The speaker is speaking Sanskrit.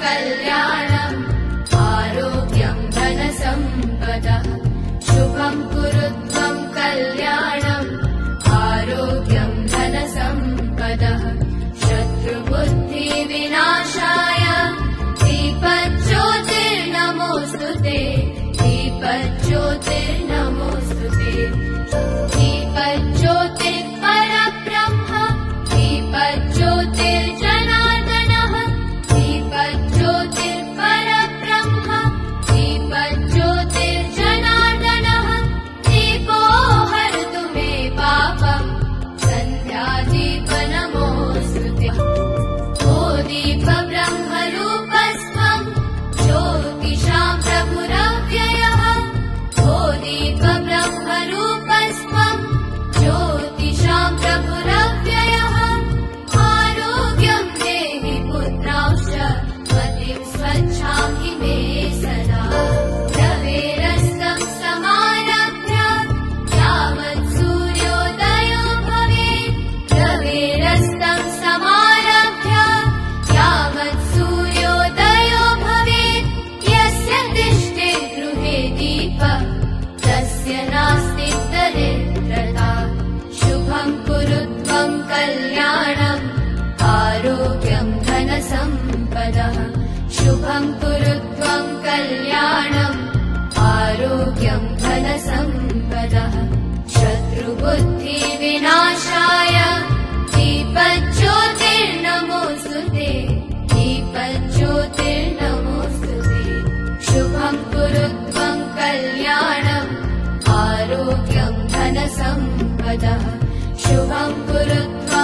कल्याणम् आरोग्यं धनसम्पदः शुभं कुरु त्वं कल्याणम् आरोग्यं धनसम्पदः शत्रुबुद्धिविनाशाय दीपज्योतिर्नमोऽस्तु ते दीपज्योतिर्नमोऽस्तु ते दीपज्योतिर्परब्रह्म दीपज्योतिर्जनार्दनः दीपज्योतिर्परब्रह्म दीपज्योतिर्जनार्दनः दीपो हरतु मे पापम् सन्ध्यादीपनमोऽस्तु ते ओ दीपब्रह्मरूपस्त्वं ज्योतिषां प्रभुरव्ययः ओ दीपब्रह्मरूपस्त्वं ज्योतिषां प्रभुरव्ययः आरोग्यं देहि पुत्रांश्च मतिं स्वच्छां हि मे सदा रवेरस्तं समारभ्य यावत् सूर्योदयो भवेत् रवेरस्तं समारभ्य यावत् सूर्योदयो भवेत् यस्य तिष्ठे गृहे दीपः तस्य नास्ति दरिद्रता शुभं कुरु त्वं कल्याणम् आरोग्यं धनसम्पदः शुभं कुरु त्वं कल्याणम् आरोग्यं धनसम्पदः शत्रुबुद्धिविनाशाय दीपज्योतिर्नमोऽस्तु ते दीपज्योतिर्नमोऽस्तु ते शुभं कुरु त्वं कल्याणम् आरोग्यं धनसम्पदः शुभं कुरु त्वं